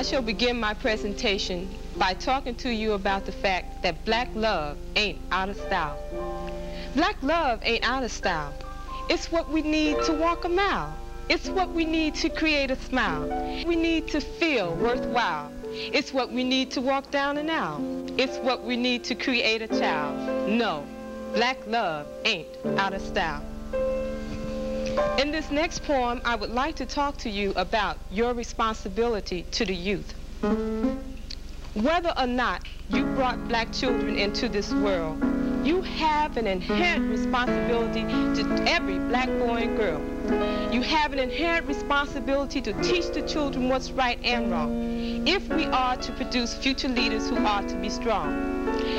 shall begin my presentation by talking to you about the fact that black love ain't out of style. Black love ain't out of style. It's what we need to walk a mile. It's what we need to create a smile. We need to feel worthwhile. It's what we need to walk down an aisle. It's what we need to create a child. No, black love ain't out of style. In this next poem, I would like to talk to you about your responsibility to the youth. Whether or not you brought black children into this world, you have an inherent responsibility to every black boy and girl. You have an inherent responsibility to teach the children what's right and wrong, if we are to produce future leaders who are to be strong.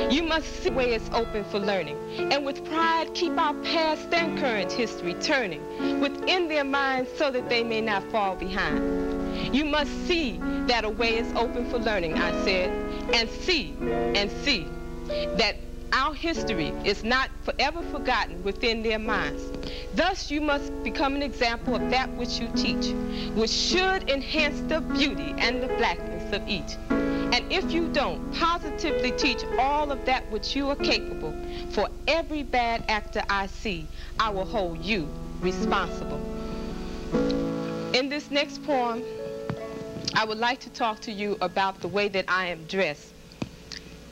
You must see the way it's open for learning, and with pride keep our past and current history turning within their minds so that they may not fall behind. You must see that a way is open for learning, I said, and see that our history is not forever forgotten within their minds. Thus, you must become an example of that which you teach, which should enhance the beauty and the blackness of each. And if you don't positively teach all of that which you are capable, for every bad actor I see, I will hold you responsible. In this next poem, I would like to talk to you about the way that I am dressed.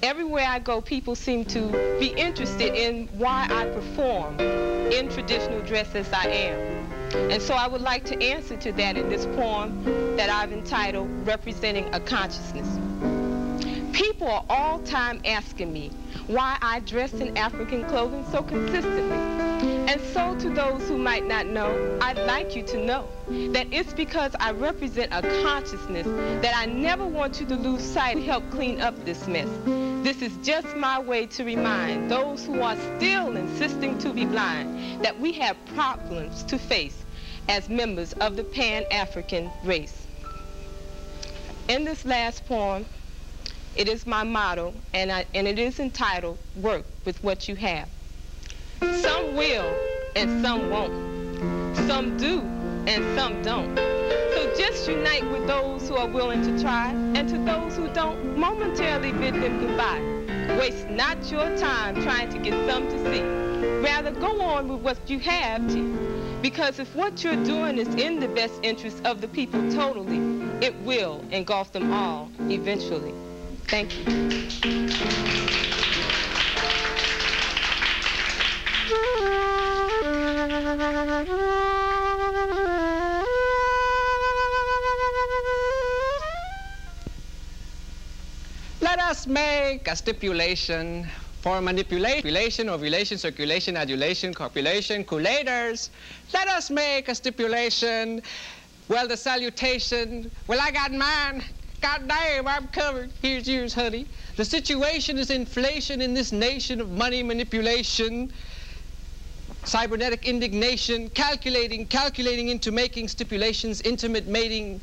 Everywhere I go, people seem to be interested in why I perform in traditional dress as I am. And so I would like to answer to that in this poem that I've entitled, Representing a Consciousness. People are all time asking me why I dress in African clothing so consistently. And so to those who might not know, I'd like you to know that it's because I represent a consciousness that I never want you to lose sight to help clean up this mess. This is just my way to remind those who are still insisting to be blind that we have problems to face as members of the Pan-African race. In this last poem, it is my motto, and it is entitled, Work with What You Have. Some will and some won't. Some do and some don't. So just unite with those who are willing to try, and to those who don't, momentarily bid them goodbye. Waste not your time trying to get some to see. Rather, go on with what you have to. Because if what you're doing is in the best interest of the people totally, it will engulf them all eventually. Thank you. Let us make a stipulation for manipulation, ovulation, circulation, adulation, copulation, colators. Let us make a stipulation. Well, the salutation. Well, I got mine. God damn, I'm covered. Here's yours, honey. The situation is inflation in this nation of money manipulation, cybernetic indignation, calculating into making stipulations, intimate mating,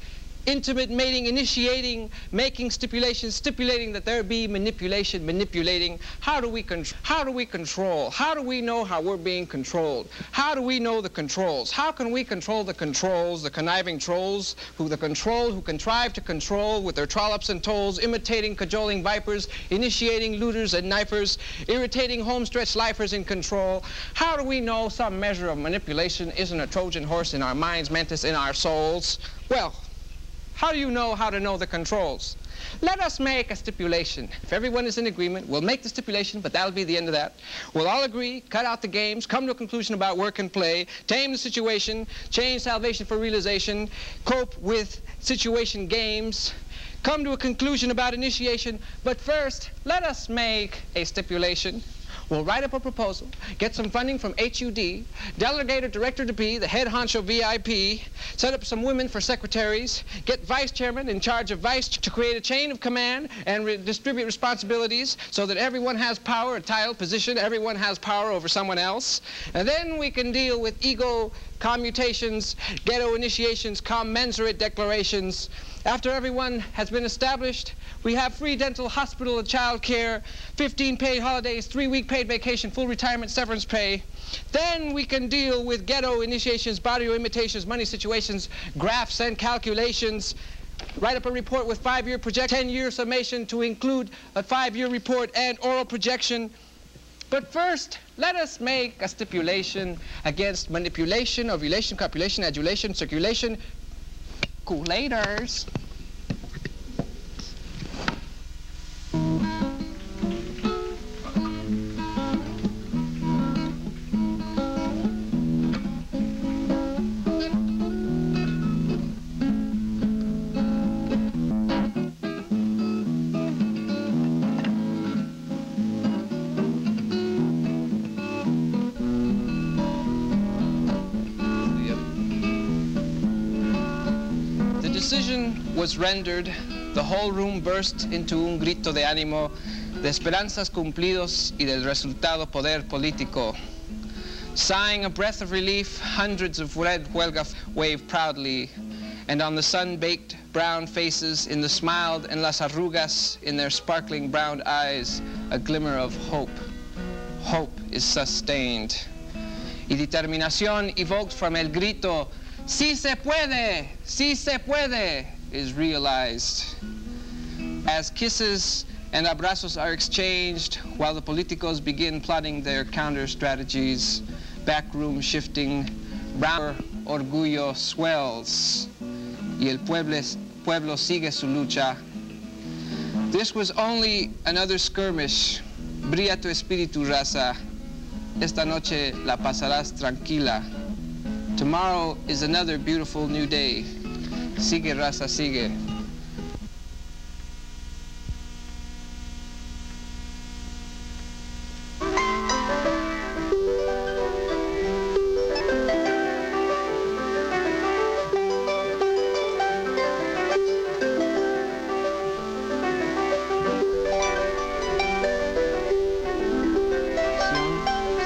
initiating, making stipulations, stipulating that there be manipulation, manipulating. How do we control? How do we know how we're being controlled? How do we know the controls? How can we control the controls, the conniving trolls, who contrive to control with their trollops and tolls, imitating, cajoling vipers, initiating looters and knifers, irritating homestretch lifers in control? How do we know some measure of manipulation isn't a Trojan horse in our minds, mentis in our souls? Well, how do you know how to know the controls? Let us make a stipulation. If everyone is in agreement, we'll make the stipulation, but that'll be the end of that. We'll all agree, cut out the games, come to a conclusion about work and play, tame the situation, change salvation for realization, cope with situation games, come to a conclusion about initiation. But first, let us make a stipulation. We'll write up a proposal, get some funding from HUD, delegate a director to be the head honcho VIP, set up some women for secretaries, get vice chairman in charge of vice to create a chain of command and distribute responsibilities so that everyone has power, a title, position, everyone has power over someone else. And then we can deal with ego commutations, ghetto initiations, commensurate declarations. After everyone has been established, we have free dental, hospital, and child care, 15 paid holidays, 3-week paid vacation, full retirement, severance pay. Then we can deal with ghetto initiations, barrio imitations, money situations, graphs and calculations. write up a report with 5-year projection, 10-year summation to include a 5-year report and oral projection. But first, let us make a stipulation against manipulation, ovulation, copulation, adulation, circulation, calculators. Was rendered, the whole room burst into un grito de ánimo, de esperanzas cumplidos y del resultado poder político. Sighing a breath of relief, hundreds of red huelgas waved proudly, and on the sun-baked brown faces, in the smiled and las arrugas in their sparkling brown eyes, a glimmer of hope. Hope is sustained. Y determinación evoked from el grito, "Sí se puede! Sí se puede!" is realized. As kisses and abrazos are exchanged while the politicos begin plotting their counter strategies, backroom shifting, brown orgullo swells, y el pueblo sigue su lucha. This was only another skirmish. Brilla tu espíritu, raza. Esta noche la pasarás tranquila. Tomorrow is another beautiful new day. Sigue, raza, sigue.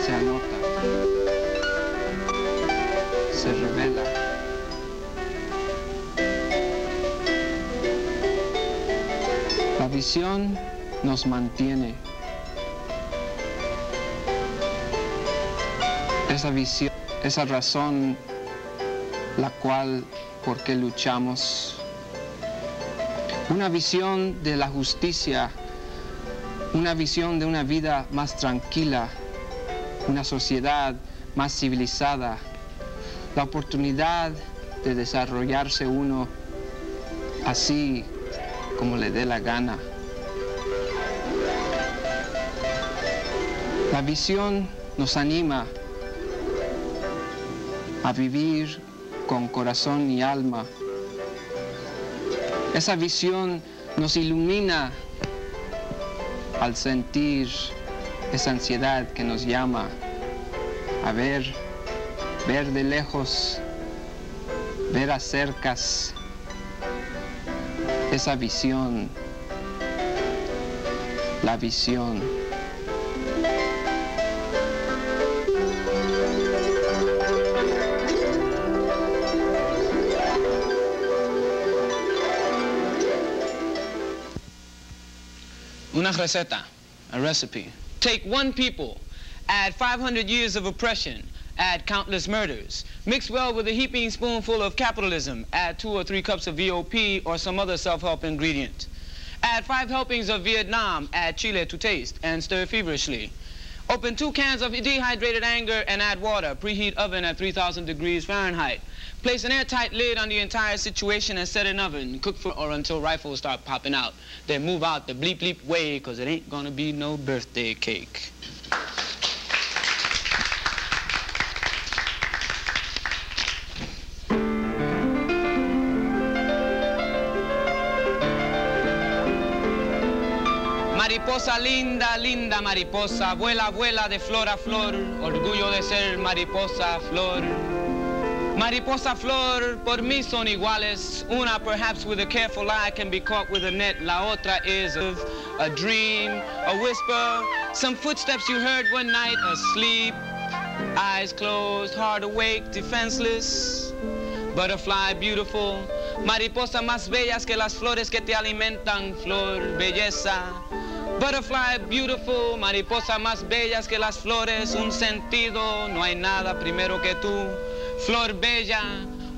Se anota. Se revela. La visión nos mantiene. Esa visión, esa razón la cual, por qué luchamos. Una visión de la justicia, una visión de una vida más tranquila, una sociedad más civilizada, la oportunidad de desarrollarse uno así como le dé la gana. La visión nos anima a vivir con corazón y alma. Esa visión nos ilumina al sentir esa ansiedad que nos llama a ver de lejos, ver a cercas, esa visión, la visión. Una receta, a recipe. Take one people, add 500 years of oppression, add countless murders. Mix well with a heaping spoonful of capitalism. Add 2 or 3 cups of VOP or some other self-help ingredient. Add 5 helpings of Vietnam, add chile to taste, and stir feverishly. Open 2 cans of dehydrated anger and add water. Preheat oven at 3,000 degrees Fahrenheit. Place an airtight lid on the entire situation and set in oven. Cook for or until rifles start popping out. Then move out the bleep bleep way, cause it ain't gonna be no birthday cake. Mariposa linda, linda mariposa, vuela, vuela de flor a flor, orgullo de ser mariposa flor. Mariposa flor, por mí son iguales. Una perhaps with a careful eye can be caught with a net. La otra is a dream, a whisper, some footsteps you heard one night asleep. Eyes closed, heart awake, defenseless. Butterfly beautiful, mariposa más bellas que las flores que te alimentan, flor, belleza. Butterfly beautiful, mariposa más bellas que las flores, un sentido, no hay nada primero que tú. Flor bella,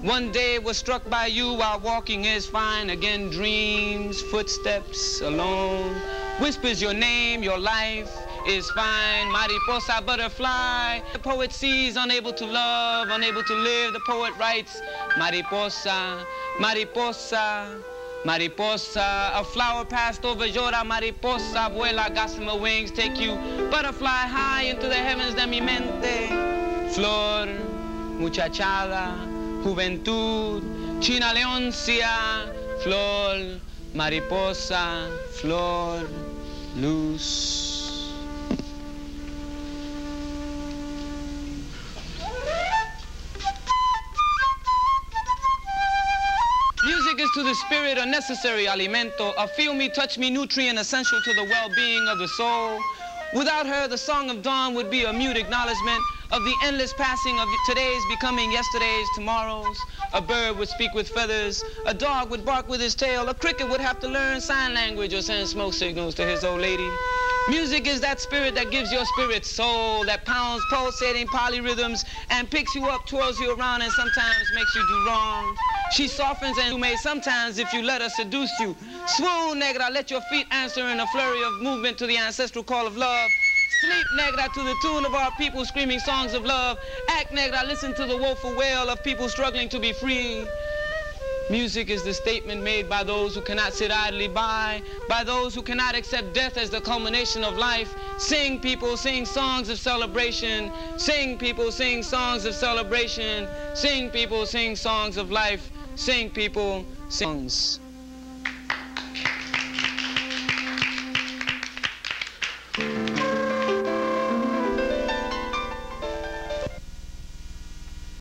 One day was struck by you while walking is fine. Again dreams, footsteps alone. Whispers your name, your life is fine. Mariposa, butterfly. The poet sees, unable to love, unable to live. The poet writes, mariposa, mariposa, mariposa. A flower passed over, llora, mariposa, vuela, gossamer wings take you, butterfly, high into the heavens de mi mente. Flor, muchachada, juventud, china leoncia, flor, mariposa, flor, luz. Music is to the spirit a necessary alimento, a feel me, touch me nutrient essential to the well-being of the soul. Without her, the song of dawn would be a mute acknowledgement of the endless passing of today's becoming yesterday's, tomorrow's. A bird would speak with feathers, a dog would bark with his tail, a cricket would have to learn sign language or send smoke signals to his old lady. Music is that spirit that gives your spirit soul, that pounds pulsating polyrhythms and picks you up, twirls you around, and sometimes makes you do wrong. She softens and you may sometimes, if you let her, seduce you. Swoon, negra, let your feet answer in a flurry of movement to the ancestral call of love. Sleep, negra, to the tune of our people screaming songs of love. Act, negra, listen to the woeful wail of people struggling to be free. Music is the statement made by those who cannot sit idly by those who cannot accept death as the culmination of life. Sing, people, sing songs of celebration. Sing, people, sing songs of celebration. Sing, people, sing songs of life. Sing, people, sing songs.